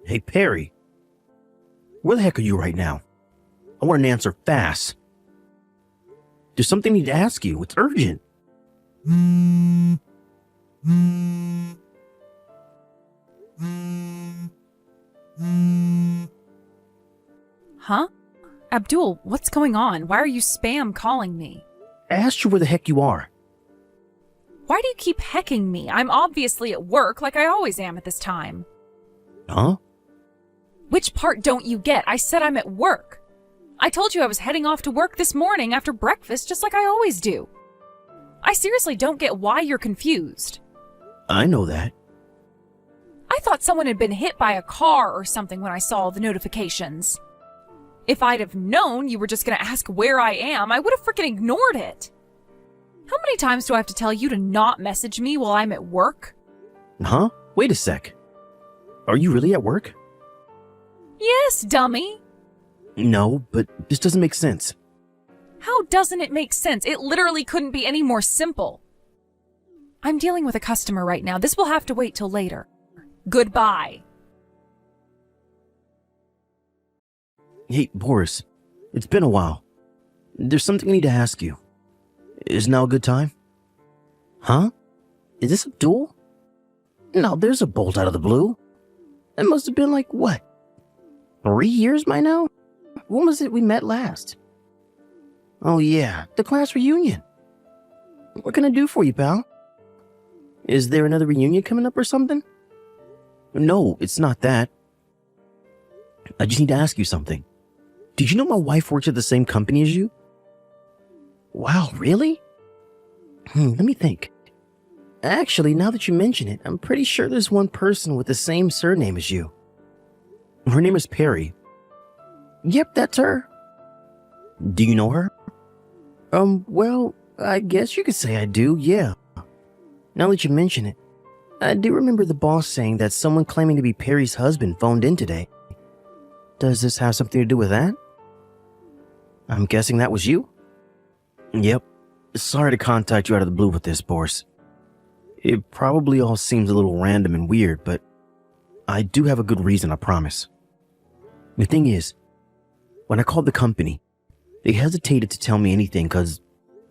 Hey, Perry. Where the heck are you right now? I want an answer fast. There's something I need to ask you. It's urgent. Huh? Abdul, what's going on? Why are you spam calling me? I asked you where the heck you are. Why do you keep hecking me? I'm obviously at work like I always am at this time. Huh? Which part don't you get? I said I'm at work. I told you I was heading off to work this morning after breakfast just like I always do. I seriously don't get why you're confused. I know that. I thought someone had been hit by a car or something when I saw the notifications. If I'd have known you were just gonna ask where I am, I would have freaking ignored it. How many times do I have to tell you to not message me while I'm at work? Huh? Wait a sec. Are you really at work? Yes, dummy. No, but this doesn't make sense. How doesn't it make sense? It literally couldn't be any more simple. I'm dealing with a customer right now. This will have to wait till later. Goodbye. Hey, Boris. It's been a while. There's something I need to ask you. Is now a good time? Huh? Is this Abdul? No, there's a bolt out of the blue. It must have been like, what? 3 years by now? When was it we met last? Oh yeah, the class reunion. What can I do for you, pal? Is there another reunion coming up or something? No, it's not that. I just need to ask you something. Did you know my wife works at the same company as you? Wow, really? Let me think. Actually, now that you mention it, I'm pretty sure there's one person with the same surname as you. Her name is Perry. Yep, that's her. Do you know her? Well, I guess you could say I do, yeah. Now that you mention it, I do remember the boss saying that someone claiming to be Perry's husband phoned in today. Does this have something to do with that? I'm guessing that was you? Yep. Sorry to contact you out of the blue with this, Boris. It probably all seems a little random and weird, but I do have a good reason, I promise. The thing is, when I called the company, they hesitated to tell me anything because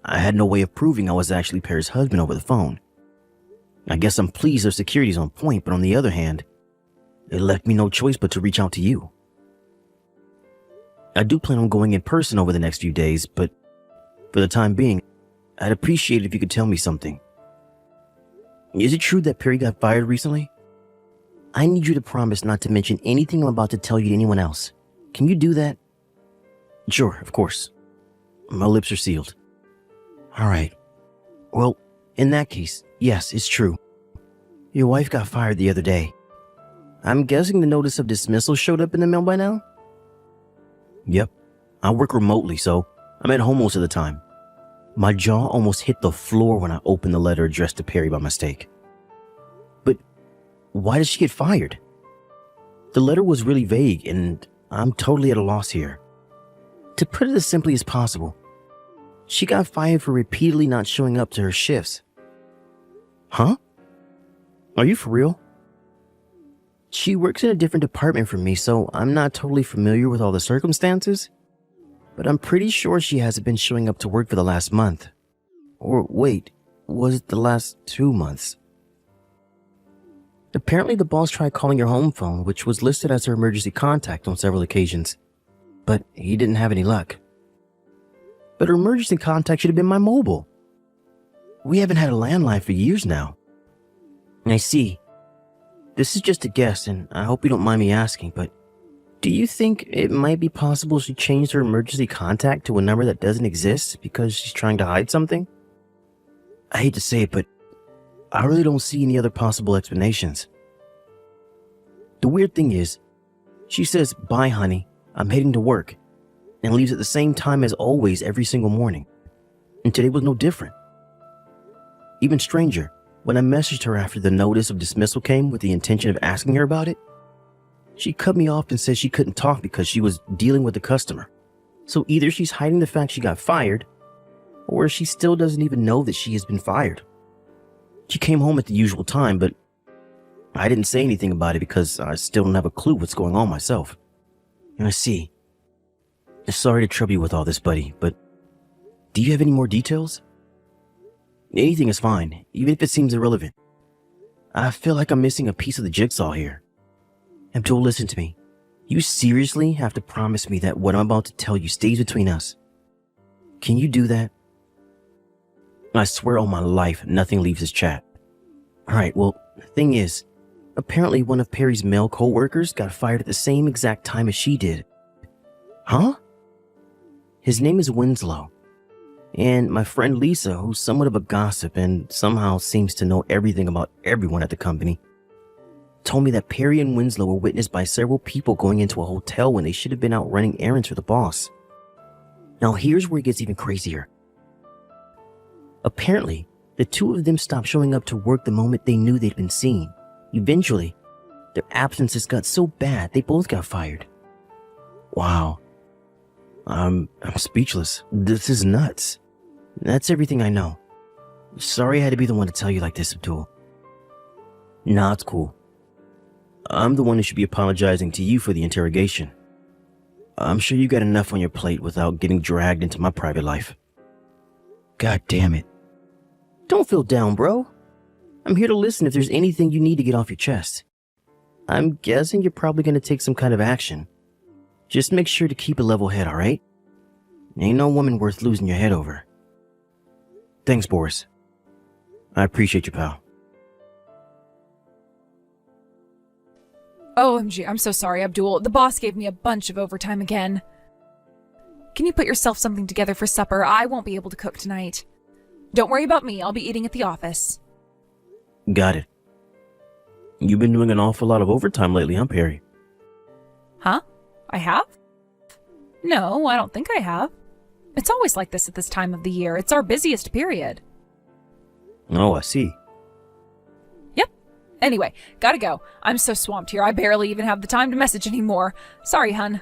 I had no way of proving I was actually Perry's husband over the phone. I guess I'm pleased their security's on point, but on the other hand, it left me no choice but to reach out to you. I do plan on going in person over the next few days, but for the time being, I'd appreciate it if you could tell me something. Is it true that Perry got fired recently? I need you to promise not to mention anything I'm about to tell you to anyone else. Can you do that? Sure, of course. My lips are sealed. All right. Well, in that case, yes, it's true. Your wife got fired the other day. I'm guessing the notice of dismissal showed up in the mail by now? Yep. I work remotely, so I'm at home most of the time. My jaw almost hit the floor when I opened the letter addressed to Perry by mistake. But why did she get fired? The letter was really vague, and I'm totally at a loss here. To put it as simply as possible, she got fired for repeatedly not showing up to her shifts. Huh? Are you for real? She works in a different department from me, so I'm not totally familiar with all the circumstances, but I'm pretty sure she hasn't been showing up to work for the last month. Or wait, was it the last 2 months? Apparently the boss tried calling her home phone, which was listed as her emergency contact on several occasions, but he didn't have any luck. But her emergency contact should have been my mobile. We haven't had a landline for years now. I see. This is just a guess, and I hope you don't mind me asking, but do you think it might be possible she changed her emergency contact to a number that doesn't exist because she's trying to hide something? I hate to say it, but I really don't see any other possible explanations. The weird thing is, she says, "Bye, honey, I'm heading to work," and leaves at the same time as always every single morning. And today was no different. Even stranger, when I messaged her after the notice of dismissal came with the intention of asking her about it, she cut me off and said she couldn't talk because she was dealing with a customer. So either she's hiding the fact she got fired, or she still doesn't even know that she has been fired. She came home at the usual time, but I didn't say anything about it because I still don't have a clue what's going on myself. I see. Sorry to trouble you with all this, buddy, but do you have any more details? Anything is fine, even if it seems irrelevant. I feel like I'm missing a piece of the jigsaw here. Abdul, listen to me. You seriously have to promise me that what I'm about to tell you stays between us. Can you do that? I swear on my life, nothing leaves this chat. Alright, well, the thing is, apparently one of Perry's male co-workers got fired at the same exact time as she did. Huh? His name is Winslow. And my friend Lisa, who's somewhat of a gossip and somehow seems to know everything about everyone at the company, told me that Perry and Winslow were witnessed by several people going into a hotel when they should have been out running errands for the boss. Now here's where it gets even crazier. Apparently, the two of them stopped showing up to work the moment they knew they'd been seen. Eventually, their absences got so bad they both got fired. Wow. I'm speechless. This is nuts. That's everything I know. Sorry I had to be the one to tell you like this, Abdul. Nah, it's cool. I'm the one who should be apologizing to you for the interrogation. I'm sure you got enough on your plate without getting dragged into my private life. God damn it. Don't feel down, bro. I'm here to listen if there's anything you need to get off your chest. I'm guessing you're probably going to take some kind of action. Just make sure to keep a level head, alright? Ain't no woman worth losing your head over. Thanks, Boris. I appreciate you, pal. OMG, I'm so sorry, Abdul. The boss gave me a bunch of overtime again. Can you put yourself something together for supper? I won't be able to cook tonight. Don't worry about me. I'll be eating at the office. Got it. You've been doing an awful lot of overtime lately, huh, Perry? Huh? I have? No, I don't think I have. It's always like this at this time of the year. It's our busiest period. Oh, I see. Yep. Anyway, gotta go. I'm so swamped here, I barely even have the time to message anymore. Sorry, hun.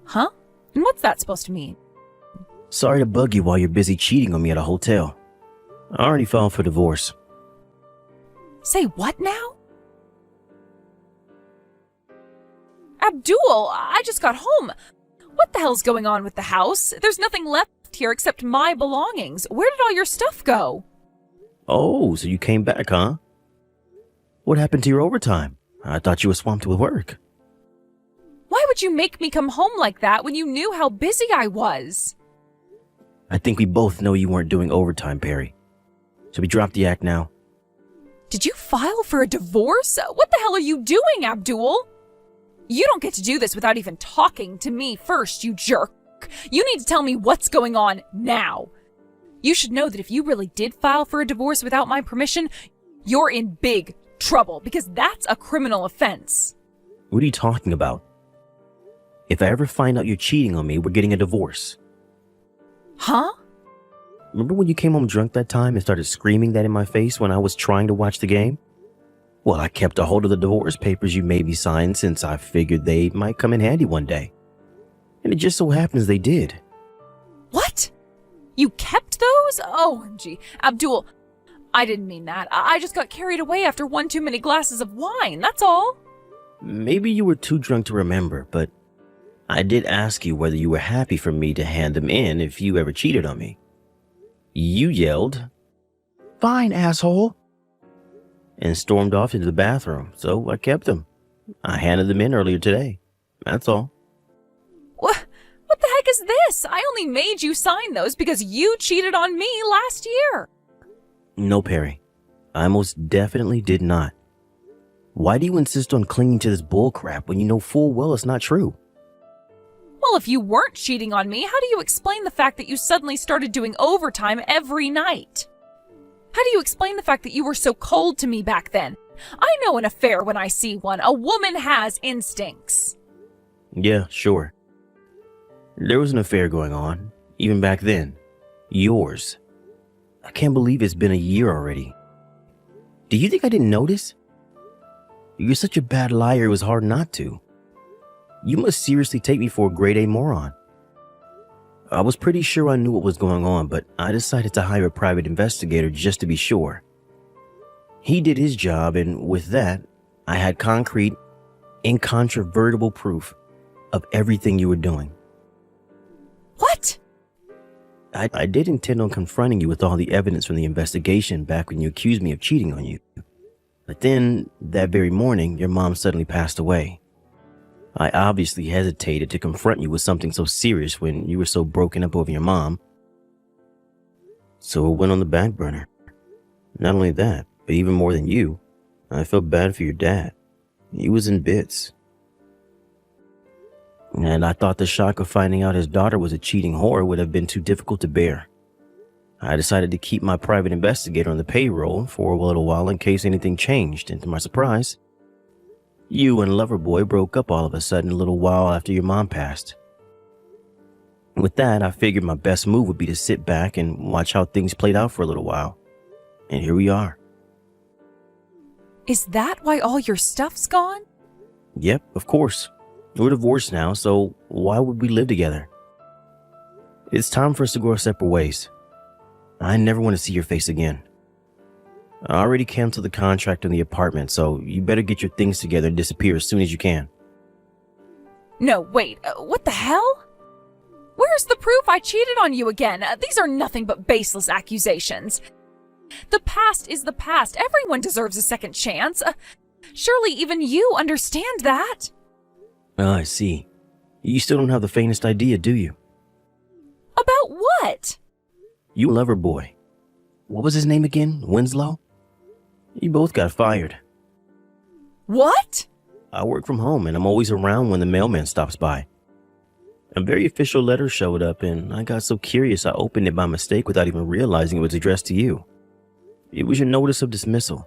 Huh? And what's that supposed to mean? Sorry to bug you while you're busy cheating on me at a hotel. I already filed for divorce. Say what now? Abdul, I just got home. What the hell's going on with the house? There's nothing left here except my belongings. Where did all your stuff go? Oh, so you came back, huh? What happened to your overtime? I thought you were swamped with work. Why would you make me come home like that when you knew how busy I was? I think we both know you weren't doing overtime, Perry. Should we drop the act now? Did you file for a divorce? What the hell are you doing, Abdul? You don't get to do this without even talking to me first, you jerk. You need to tell me what's going on now. You should know that if you really did file for a divorce without my permission, you're in big trouble because that's a criminal offense. What are you talking about? If I ever find out you're cheating on me, we're getting a divorce. Huh? Remember when you came home drunk that time and started screaming that in my face when I was trying to watch the game? Well, I kept a hold of the divorce papers you made me sign since I figured they might come in handy one day. And it just so happens they did. What? You kept those? OMG. Abdul, I didn't mean that. I just got carried away after one too many glasses of wine, that's all. Maybe you were too drunk to remember, but I did ask you whether you were happy for me to hand them in if you ever cheated on me. You yelled, "Fine, asshole," and stormed off into the bathroom, so I kept them. I handed them in earlier today. That's all. What the heck is this? I only made you sign those because you cheated on me last year. No, Perry. I most definitely did not. Why do you insist on clinging to this bullcrap when you know full well it's not true? Well, if you weren't cheating on me, how do you explain the fact that you suddenly started doing overtime every night? How do you explain the fact that you were so cold to me back then? I know an affair when I see one. A woman has instincts. Yeah, sure. There was an affair going on, even back then. Yours. I can't believe it's been a year already. Do you think I didn't notice? You're such a bad liar it was hard not to. You must seriously take me for a grade A moron. I was pretty sure I knew what was going on, but I decided to hire a private investigator just to be sure. He did his job, and with that, I had concrete, incontrovertible proof of everything you were doing. What? I did intend on confronting you with all the evidence from the investigation back when you accused me of cheating on you. But then, that very morning, your mom suddenly passed away. I obviously hesitated to confront you with something so serious when you were so broken up over your mom. So it went on the back burner. Not only that, but even more than you, I felt bad for your dad. He was in bits. And I thought the shock of finding out his daughter was a cheating whore would have been too difficult to bear. I decided to keep my private investigator on the payroll for a little while in case anything changed, and to my surprise, you and Loverboy broke up all of a sudden a little while after your mom passed. With that, I figured my best move would be to sit back and watch how things played out for a little while. And here we are. Is that why all your stuff's gone? Yep, of course. We're divorced now, so why would we live together? It's time for us to go our separate ways. I never want to see your face again. I already canceled the contract on the apartment, so you better get your things together and disappear as soon as you can. No, wait, what the hell? Where's the proof I cheated on you again? These are nothing but baseless accusations. The past is the past. Everyone deserves a second chance. Surely even you understand that. Oh, I see. You still don't have the faintest idea, do you? About what? You Loverboy. What was his name again? Winslow? You both got fired. What? I work from home and I'm always around when the mailman stops by. A very official letter showed up and I got so curious I opened it by mistake without even realizing it was addressed to you. It was your notice of dismissal.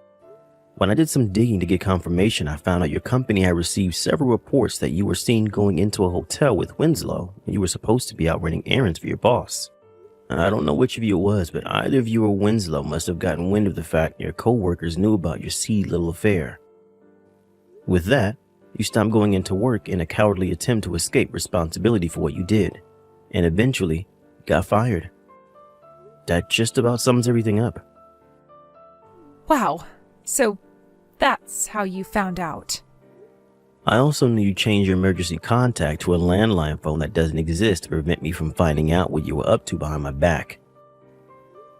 When I did some digging to get confirmation, I found out your company had received several reports that you were seen going into a hotel with Winslow and you were supposed to be out running errands for your boss. I don't know which of you it was, but either of you or Winslow must have gotten wind of the fact your co-workers knew about your seedy little affair. With that, you stopped going into work in a cowardly attempt to escape responsibility for what you did, and eventually got fired. That just about sums everything up. Wow, so that's how you found out. I also knew you changed your emergency contact to a landline phone that doesn't exist to prevent me from finding out what you were up to behind my back.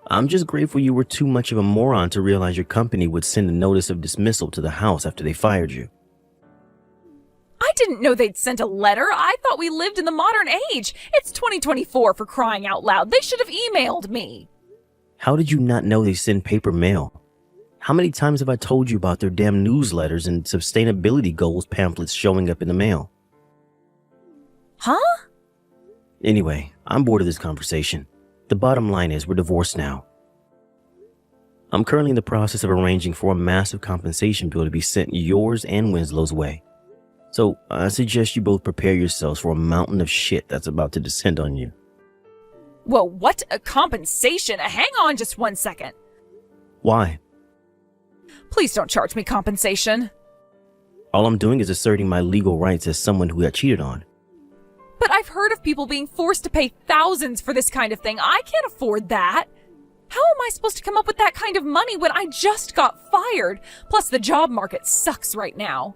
I'm just grateful you were too much of a moron to realize your company would send a notice of dismissal to the house after they fired you. I didn't know they'd sent a letter. I thought we lived in the modern age. It's 2024 for crying out loud. They should have emailed me. How did you not know they send paper mail? How many times have I told you about their damn newsletters and sustainability goals pamphlets showing up in the mail? Huh? Anyway, I'm bored of this conversation. The bottom line is we're divorced now. I'm currently in the process of arranging for a massive compensation bill to be sent yours and Winslow's way. So I suggest you both prepare yourselves for a mountain of shit that's about to descend on you. Whoa, what? A compensation? Hang on just 1 second. Why? Please don't charge me compensation. All I'm doing is asserting my legal rights as someone who got cheated on. But I've heard of people being forced to pay thousands for this kind of thing. I can't afford that. How am I supposed to come up with that kind of money when I just got fired? Plus, the job market sucks right now.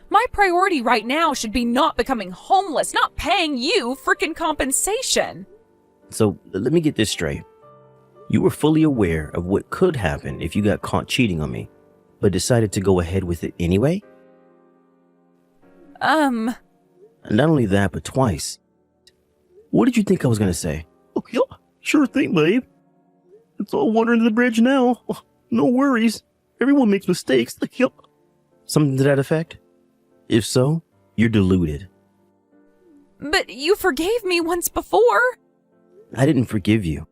My priority right now should be not becoming homeless, not paying you frickin' compensation. So let me get this straight. You were fully aware of what could happen if you got caught cheating on me, but decided to go ahead with it anyway? Not only that, but twice. What did you think I was gonna say? Oh, yeah, sure thing, babe. It's all water under the bridge now. No worries. Everyone makes mistakes. Yep. Something to that effect? If so, you're deluded. But you forgave me once before. I didn't forgive you.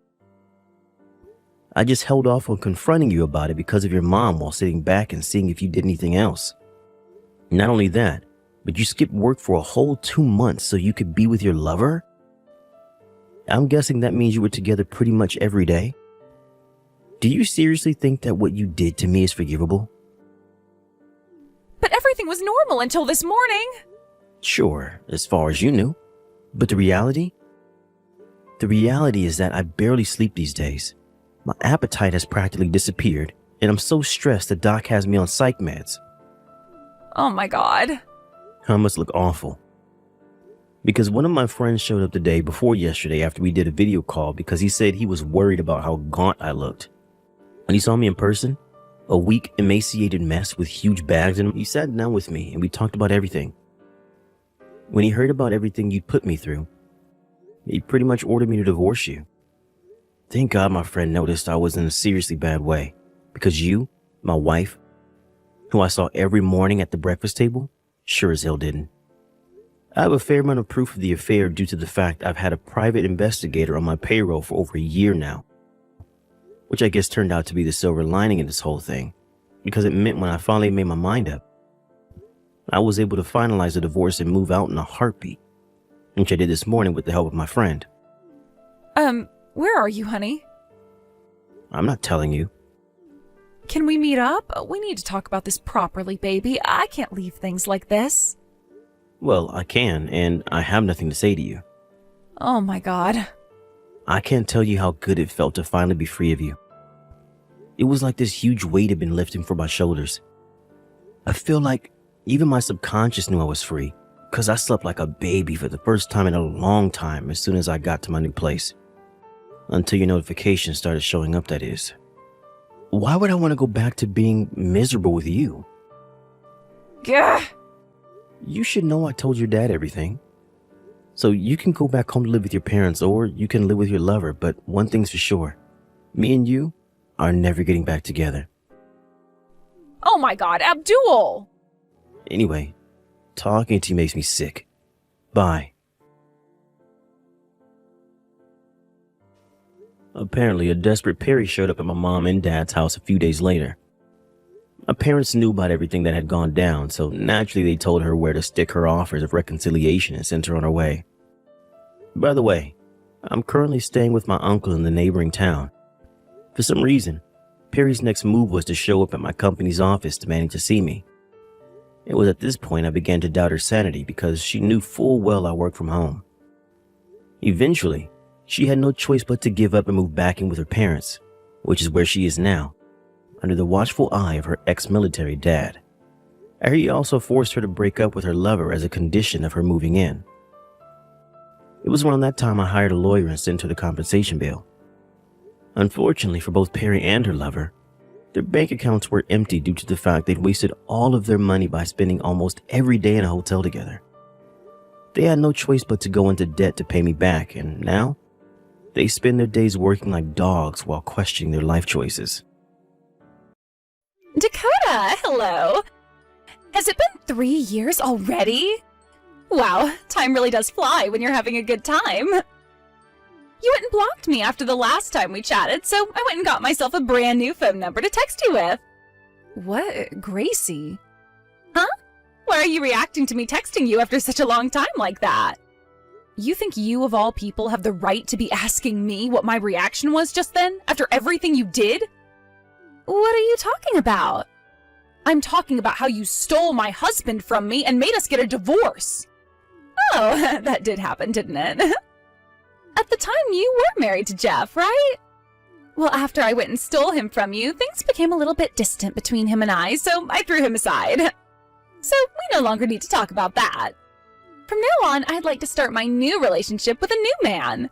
I just held off on confronting you about it because of your mom while sitting back and seeing if you did anything else. Not only that, but you skipped work for a whole 2 months so you could be with your lover? I'm guessing that means you were together pretty much every day. Do you seriously think that what you did to me is forgivable? But everything was normal until this morning. Sure, as far as you knew. But the reality? The reality is that I barely sleep these days. My appetite has practically disappeared, and I'm so stressed the doc has me on psych meds. Oh my god. I must look awful. Because one of my friends showed up the day before yesterday after we did a video call because he said he was worried about how gaunt I looked. When he saw me in person, a weak, emaciated mess with huge bags in him, he sat down with me and we talked about everything. When he heard about everything you'd put me through, he pretty much ordered me to divorce you. Thank God my friend noticed I was in a seriously bad way, because you, my wife, who I saw every morning at the breakfast table, sure as hell didn't. I have a fair amount of proof of the affair due to the fact I've had a private investigator on my payroll for over a year now, which I guess turned out to be the silver lining in this whole thing, because it meant when I finally made my mind up, I was able to finalize the divorce and move out in a heartbeat, which I did this morning with the help of my friend. Where are you, honey? I'm not telling you. Can we meet up? We need to talk about this properly, baby. I can't leave things like this. Well, I can, and I have nothing to say to you. Oh my god. I can't tell you how good it felt to finally be free of you. It was like this huge weight had been lifting from my shoulders. I feel like even my subconscious knew I was free, because I slept like a baby for the first time in a long time as soon as I got to my new place. Until your notifications started showing up, that is. Why would I want to go back to being miserable with you? Gah! You should know I told your dad everything. So you can go back home to live with your parents, or you can live with your lover, but one thing's for sure. Me and you are never getting back together. Oh my god, Abdul! Anyway, talking to you makes me sick. Bye. Apparently, a desperate Perry showed up at my mom and dad's house a few days later. My parents knew about everything that had gone down, so naturally they told her where to stick her offers of reconciliation and sent her on her way. By the way, I'm currently staying with my uncle in the neighboring town. For some reason, Perry's next move was to show up at my company's office demanding to see me. It was at this point I began to doubt her sanity because she knew full well I worked from home. Eventually, she had no choice but to give up and move back in with her parents, which is where she is now, under the watchful eye of her ex-military dad. I hear he also forced her to break up with her lover as a condition of her moving in. It was around that time I hired a lawyer and sent her the compensation bill. Unfortunately for both Perry and her lover, their bank accounts were empty due to the fact they'd wasted all of their money by spending almost every day in a hotel together. They had no choice but to go into debt to pay me back, and now they spend their days working like dogs while questioning their life choices. Dakota, hello. Has it been 3 years already? Wow, time really does fly when you're having a good time. You went and blocked me after the last time we chatted, so I went and got myself a brand new phone number to text you with. What? Gracie? Huh? Why are you reacting to me texting you after such a long time like that? You think you, of all people, have the right to be asking me what my reaction was just then, after everything you did? What are you talking about? I'm talking about how you stole my husband from me and made us get a divorce. Oh, that did happen, didn't it? At the time, you were married to Jeff, right? Well, after I went and stole him from you, things became a little bit distant between him and I, so I threw him aside. So we no longer need to talk about that. From now on, I'd like to start my new relationship with a new man.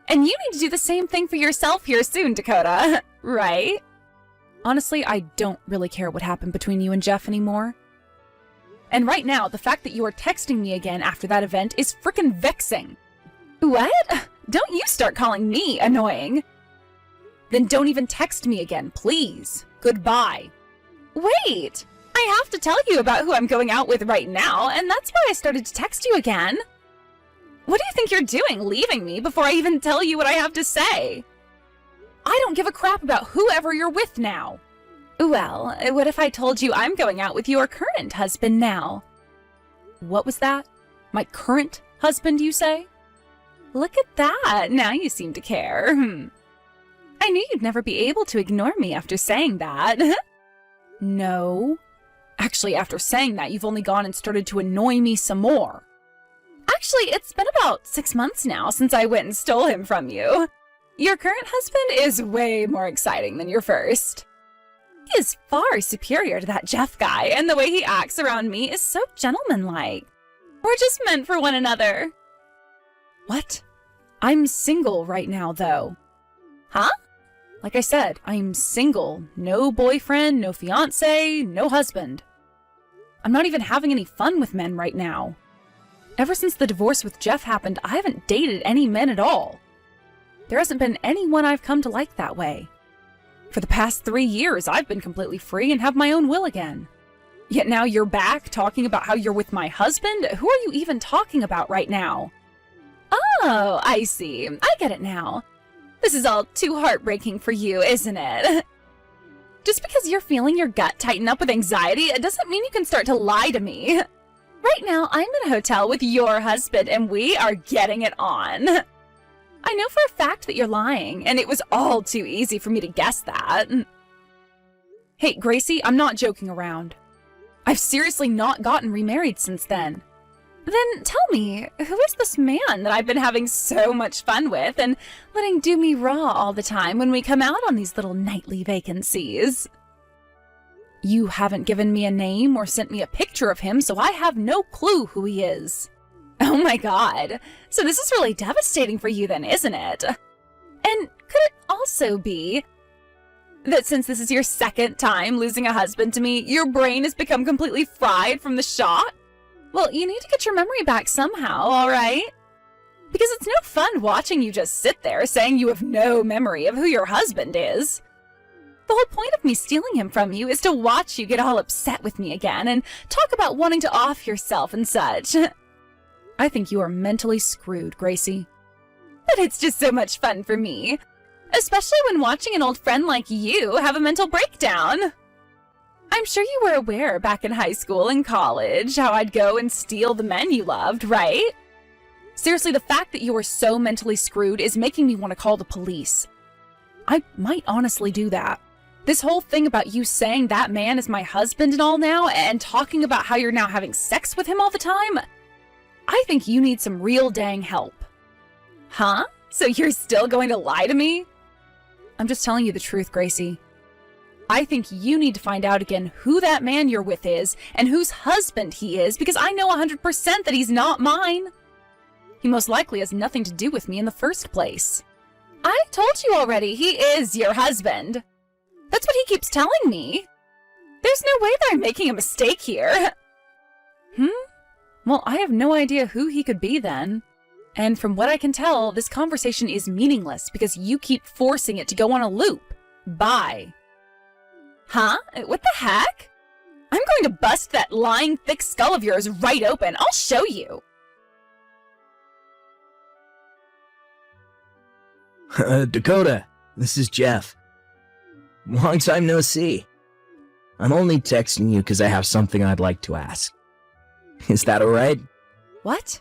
And you need to do the same thing for yourself here soon, Dakota, right? Honestly, I don't really care what happened between you and Jeff anymore. And right now, the fact that you are texting me again after that event is frickin' vexing. What? Don't you start calling me annoying. Then don't even text me again, please. Goodbye. Wait! I have to tell you about who I'm going out with right now, and that's why I started to text you again. What do you think you're doing, leaving me before I even tell you what I have to say? I don't give a crap about whoever you're with now. Well, what if I told you I'm going out with your current husband now? What was that? My current husband, you say? Look at that, now you seem to care. I knew you'd never be able to ignore me after saying that. No. Actually, after saying that, you've only gone and started to annoy me some more. Actually, it's been about 6 months now since I went and stole him from you. Your current husband is way more exciting than your first. He is far superior to that Jeff guy, and the way he acts around me is so gentlemanlike. We're just meant for one another. What? I'm single right now, though. Huh? Like I said, I'm single. No boyfriend, no fiance, no husband. I'm not even having any fun with men right now. Ever since the divorce with Jeff happened, I haven't dated any men at all. There hasn't been anyone I've come to like that way. For the past 3 years, I've been completely free and have my own will again. Yet now you're back talking about how you're with my husband? Who are you even talking about right now? Oh, I see. I get it now. This is all too heartbreaking for you, isn't it? Just because you're feeling your gut tighten up with anxiety, it doesn't mean you can start to lie to me. Right now, I'm in a hotel with your husband, and we are getting it on. I know for a fact that you're lying, and it was all too easy for me to guess that. Hey, Gracie, I'm not joking around. I've seriously not gotten remarried since then. Then tell me, who is this man that I've been having so much fun with and letting do me raw all the time when we come out on these little nightly vacancies? You haven't given me a name or sent me a picture of him, so I have no clue who he is. Oh my god. So this is really devastating for you then, isn't it? And could it also be that since this is your second time losing a husband to me, your brain has become completely fried from the shock? Well, you need to get your memory back somehow, all right? Because it's no fun watching you just sit there saying you have no memory of who your husband is. The whole point of me stealing him from you is to watch you get all upset with me again and talk about wanting to off yourself and such. I think you are mentally screwed, Gracie. But it's just so much fun for me. Especially when watching an old friend like you have a mental breakdown. I'm sure you were aware back in high school and college how I'd go and steal the men you loved, right? Seriously, the fact that you are so mentally screwed is making me want to call the police. I might honestly do that. This whole thing about you saying that man is my husband and all now, and talking about how you're now having sex with him all the time, I think you need some real dang help. Huh? So you're still going to lie to me? I'm just telling you the truth, Gracie. I think you need to find out again who that man you're with is and whose husband he is, because I know 100% that he's not mine. He most likely has nothing to do with me in the first place. I told you already, he is your husband. That's what he keeps telling me. There's no way that I'm making a mistake here. Well, I have no idea who he could be then. And from what I can tell, this conversation is meaningless because you keep forcing it to go on a loop. Bye. Huh? What the heck? I'm going to bust that lying thick skull of yours right open. I'll show you. Dakota, this is Jeff. Long time no see. I'm only texting you because I have something I'd like to ask. Is that alright? What?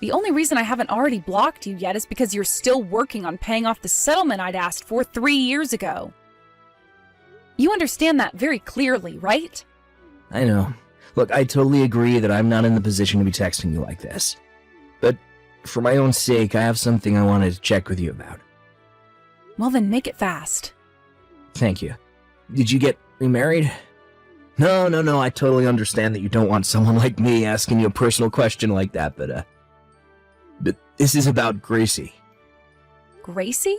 The only reason I haven't already blocked you yet is because you're still working on paying off the settlement I'd asked for 3 years ago. You understand that very clearly, right? I know. Look, I totally agree that I'm not in the position to be texting you like this. But for my own sake, I have something I wanted to check with you about. Well then, make it fast. Thank you. Did you get remarried? No, I totally understand that you don't want someone like me asking you a personal question like that, but this is about Gracie. Gracie?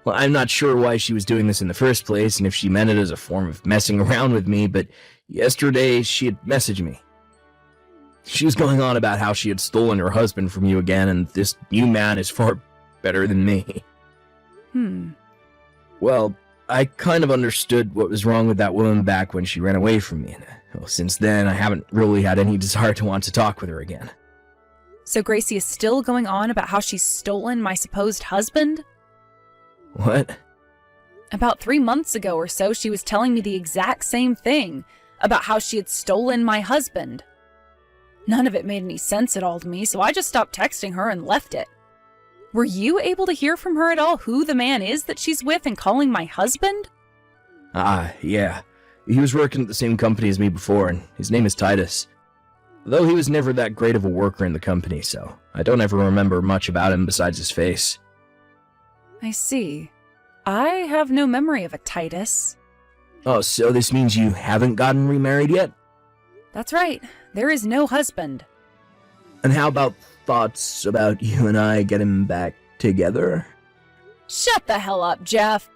Well, I'm not sure why she was doing this in the first place, and if she meant it as a form of messing around with me, but yesterday she had messaged me. She was going on about how she had stolen her husband from you again, and this new man is far better than me. Well, I kind of understood what was wrong with that woman back when she ran away from me, and well, since then I haven't really had any desire to want to talk with her again. So Gracie is still going on about how she's stolen my supposed husband? What? About 3 months ago or so, she was telling me the exact same thing, about how she had stolen my husband. None of it made any sense at all to me, so I just stopped texting her and left it. Were you able to hear from her at all who the man is that she's with and calling my husband? Yeah. He was working at the same company as me before, and his name is Titus. Though he was never that great of a worker in the company, so I don't ever remember much about him besides his face. I see. I have no memory of a Titus. Oh, so this means you haven't gotten remarried yet? That's right. There is no husband. And how about thoughts about you and I getting back together? Shut the hell up, Jeff.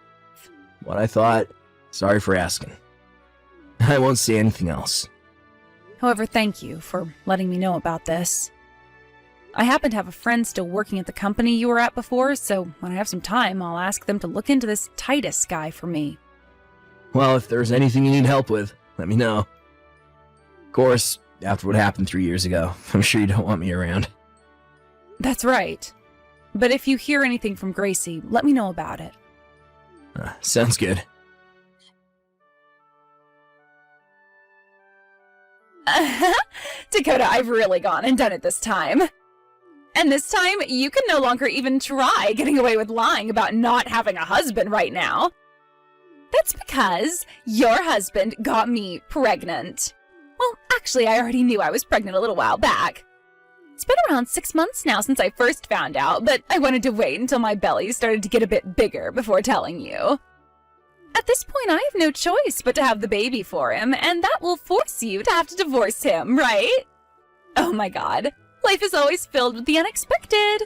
What I thought. Sorry for asking. I won't say anything else. However, thank you for letting me know about this. I happen to have a friend still working at the company you were at before, so when I have some time, I'll ask them to look into this Titus guy for me. Well, if there's anything you need help with, let me know. Of course, after what happened 3 years ago, I'm sure you don't want me around. That's right. But if you hear anything from Gracie, let me know about it. Sounds good. Dakota, I've really gone and done it this time. And this time, you can no longer even try getting away with lying about not having a husband right now. That's because your husband got me pregnant. Well, actually, I already knew I was pregnant a little while back. It's been around 6 months now since I first found out, but I wanted to wait until my belly started to get a bit bigger before telling you. At this point, I have no choice but to have the baby for him, and that will force you to have to divorce him, right? Oh my god, life is always filled with the unexpected.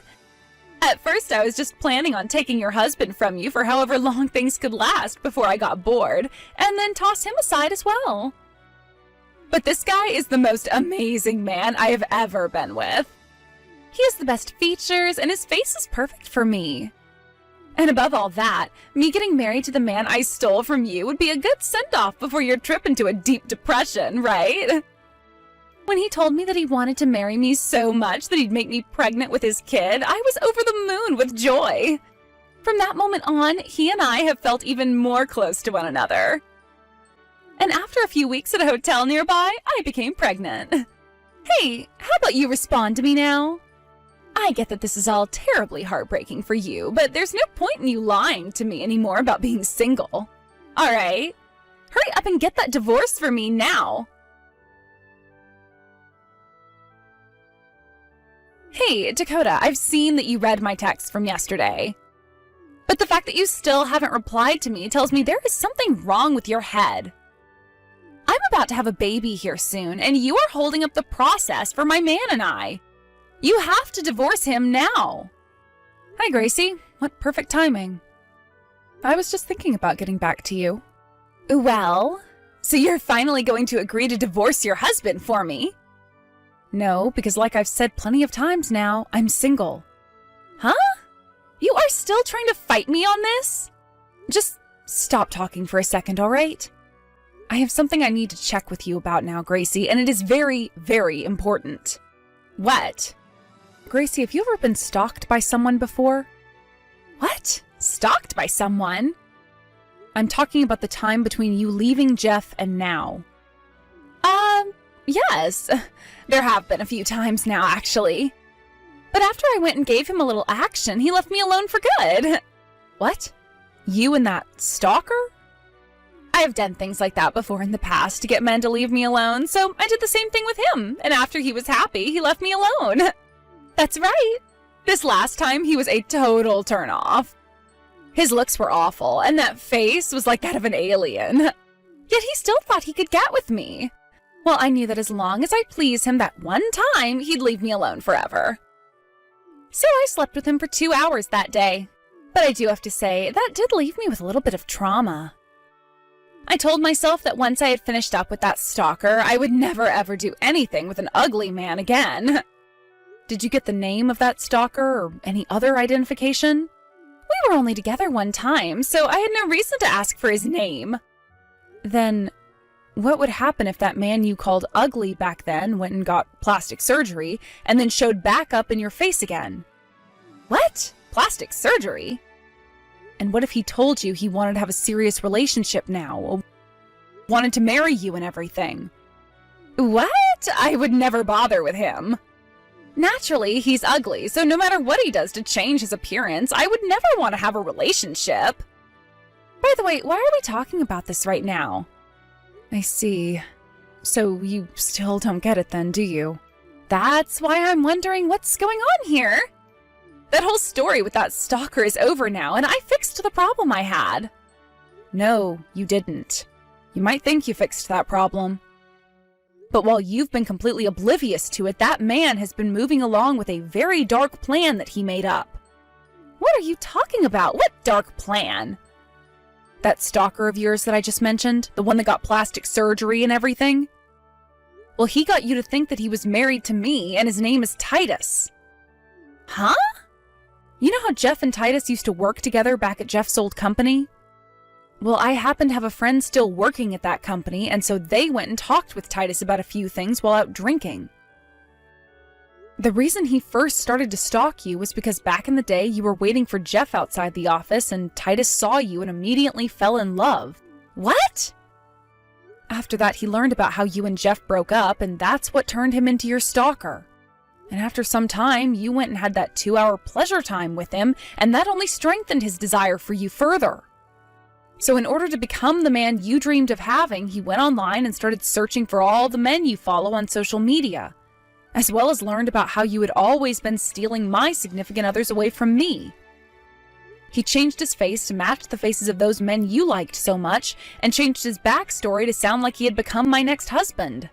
At first, I was just planning on taking your husband from you for however long things could last before I got bored, and then toss him aside as well. But this guy is the most amazing man I have ever been with. He has the best features, and his face is perfect for me. And above all that, me getting married to the man I stole from you would be a good send-off before your trip into a deep depression, right? When he told me that he wanted to marry me so much that he'd make me pregnant with his kid, I was over the moon with joy. From that moment on, he and I have felt even more close to one another. And after a few weeks at a hotel nearby, I became pregnant. Hey, how about you respond to me now? I get that this is all terribly heartbreaking for you, but there's no point in you lying to me anymore about being single. All right? Hurry up and get that divorce for me now. Hey, Dakota, I've seen that you read my text from yesterday. But the fact that you still haven't replied to me tells me there is something wrong with your head. I'm about to have a baby here soon, and you are holding up the process for my man and I. You have to divorce him now. Hi, Gracie. What perfect timing. I was just thinking about getting back to you. Well, so you're finally going to agree to divorce your husband for me? No, because like I've said plenty of times now, I'm single. Huh? You are still trying to fight me on this? Just stop talking for a second, all right? I have something I need to check with you about now, Gracie, and it is very, very important. What? Gracie, have you ever been stalked by someone before? What? Stalked by someone? I'm talking about the time between you leaving Jeff and now. Yes. There have been a few times now, actually. But after I went and gave him a little action, he left me alone for good. What? You and that stalker? I have done things like that before in the past to get men to leave me alone, so I did the same thing with him, and after he was happy, he left me alone. That's right. This last time, he was a total turnoff. His looks were awful, and that face was like that of an alien. Yet he still thought he could get with me. Well, I knew that as long as I pleased him that one time, he'd leave me alone forever. So I slept with him for 2 hours that day. But I do have to say, that did leave me with a little bit of trauma. I told myself that once I had finished up with that stalker, I would never ever do anything with an ugly man again. Did you get the name of that stalker or any other identification? We were only together one time, so I had no reason to ask for his name. Then, what would happen if that man you called ugly back then went and got plastic surgery and then showed back up in your face again? What? Plastic surgery? And what if he told you he wanted to have a serious relationship now? Wanted to marry you and everything? What? I would never bother with him. Naturally, he's ugly, so no matter what he does to change his appearance, I would never want to have a relationship. By the way, why are we talking about this right now? I see. So you still don't get it then, do you? That's why I'm wondering what's going on here. That whole story with that stalker is over now, and I fixed the problem I had. No, you didn't. You might think you fixed that problem. But while you've been completely oblivious to it, that man has been moving along with a very dark plan that he made up. What are you talking about? What dark plan? That stalker of yours that I just mentioned, the one that got plastic surgery and everything? Well, he got you to think that he was married to me, and his name is Titus. Huh? You know how Jeff and Titus used to work together back at Jeff's old company? Well, I happen to have a friend still working at that company, and so they went and talked with Titus about a few things while out drinking. The reason he first started to stalk you was because back in the day you were waiting for Jeff outside the office, and Titus saw you and immediately fell in love. What? After that, he learned about how you and Jeff broke up, and that's what turned him into your stalker. And after some time, you went and had that 2-hour pleasure time with him, and that only strengthened his desire for you further. So in order to become the man you dreamed of having, he went online and started searching for all the men you follow on social media, as well as learned about how you had always been stealing my significant others away from me. He changed his face to match the faces of those men you liked so much, and changed his backstory to sound like he had become my next husband.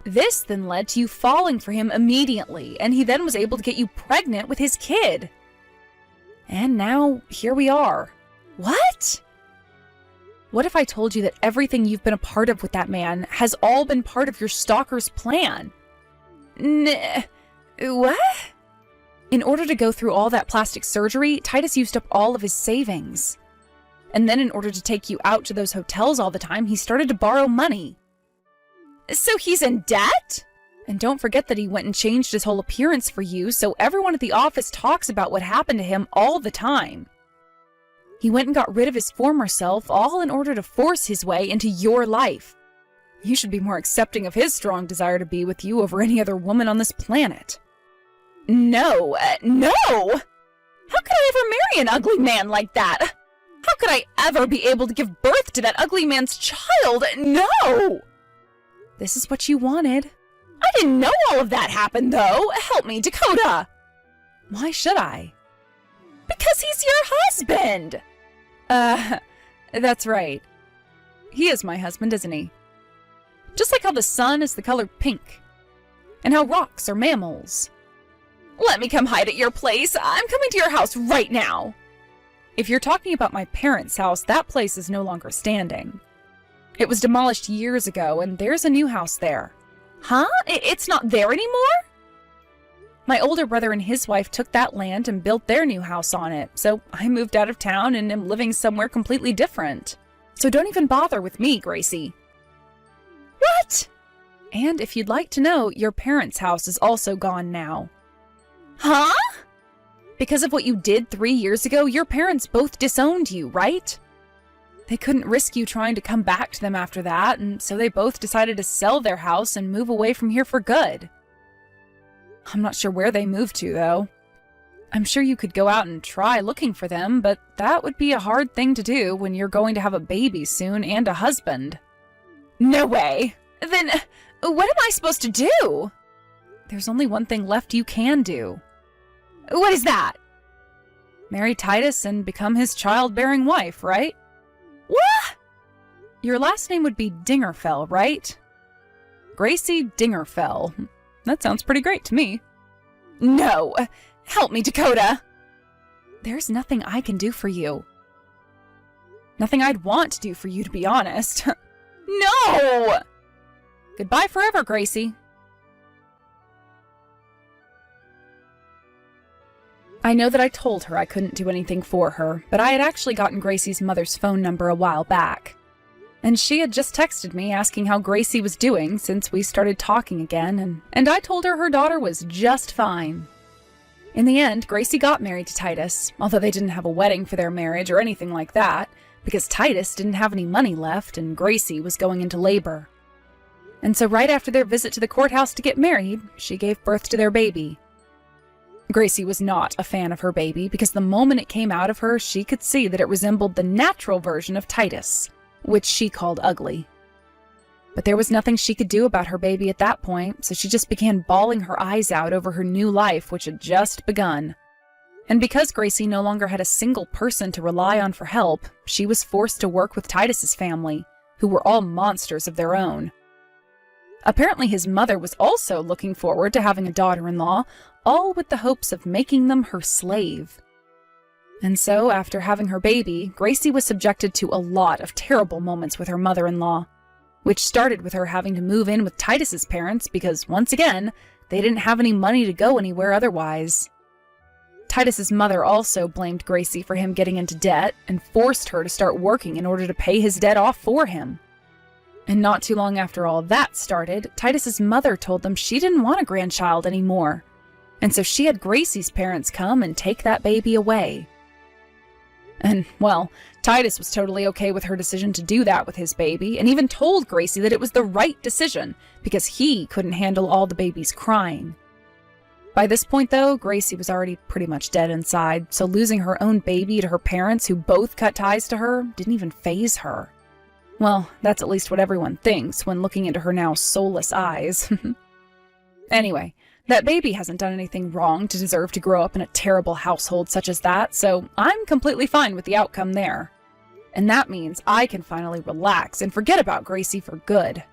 This then led to you falling for him immediately, and he then was able to get you pregnant with his kid. And now, here we are. What? What if I told you that everything you've been a part of with that man has all been part of your stalker's plan? What? In order to go through all that plastic surgery, Titus used up all of his savings. And then in order to take you out to those hotels all the time, he started to borrow money. So he's in debt? And don't forget that he went and changed his whole appearance for you, so everyone at the office talks about what happened to him all the time. He went and got rid of his former self, all in order to force his way into your life. You should be more accepting of his strong desire to be with you over any other woman on this planet. No! How could I ever marry an ugly man like that? How could I ever be able to give birth to that ugly man's child? No! This is what you wanted. I didn't know all of that happened, though. Help me, Dakota. Why should I? Because he's your husband! That's right. He is my husband, isn't he? Just like how the sun is the color pink. And how rocks are mammals. Let me come hide at your place. I'm coming to your house right now. If you're talking about my parents' house, that place is no longer standing. It was demolished years ago, and there's a new house there. Huh? It's not there anymore? My older brother and his wife took that land and built their new house on it, so I moved out of town and am living somewhere completely different. So don't even bother with me, Gracie. What? And if you'd like to know, your parents' house is also gone now. Huh? Because of what you did 3 years ago, your parents both disowned you, right? They couldn't risk you trying to come back to them after that, and so they both decided to sell their house and move away from here for good. I'm not sure where they moved to, though. I'm sure you could go out and try looking for them, but that would be a hard thing to do when you're going to have a baby soon and a husband. No way! Then, what am I supposed to do? There's only one thing left you can do. What is that? Marry Titus and become his childbearing wife, right? What? Your last name would be Dingerfell, right? Gracie Dingerfell. That sounds pretty great to me. No! Help me, Dakota! There's nothing I can do for you. Nothing I'd want to do for you, to be honest. No! Goodbye forever, Gracie. I know that I told her I couldn't do anything for her, but I had actually gotten Gracie's mother's phone number a while back. And she had just texted me asking how Gracie was doing since we started talking again, and I told her daughter was just fine. In the end, Gracie got married to Titus, although they didn't have a wedding for their marriage or anything like that, because Titus didn't have any money left and Gracie was going into labor. And so right after their visit to the courthouse to get married, she gave birth to their baby. Gracie was not a fan of her baby because the moment it came out of her, she could see that it resembled the natural version of Titus, which she called ugly. But there was nothing she could do about her baby at that point, so she just began bawling her eyes out over her new life, which had just begun. And because Gracie no longer had a single person to rely on for help, she was forced to work with Titus's family, who were all monsters of their own. Apparently his mother was also looking forward to having a daughter-in-law, all with the hopes of making them her slave. And so, after having her baby, Gracie was subjected to a lot of terrible moments with her mother-in-law, which started with her having to move in with Titus's parents because, once again, they didn't have any money to go anywhere otherwise. Titus's mother also blamed Gracie for him getting into debt and forced her to start working in order to pay his debt off for him. And not too long after all that started, Titus's mother told them she didn't want a grandchild anymore, and so she had Gracie's parents come and take that baby away. And, well, Titus was totally okay with her decision to do that with his baby, and even told Gracie that it was the right decision, because he couldn't handle all the baby's crying. By this point, though, Gracie was already pretty much dead inside, so losing her own baby to her parents, who both cut ties to her, didn't even faze her. Well, that's at least what everyone thinks when looking into her now soulless eyes. Anyway, that baby hasn't done anything wrong to deserve to grow up in a terrible household such as that, so I'm completely fine with the outcome there. And that means I can finally relax and forget about Gracie for good.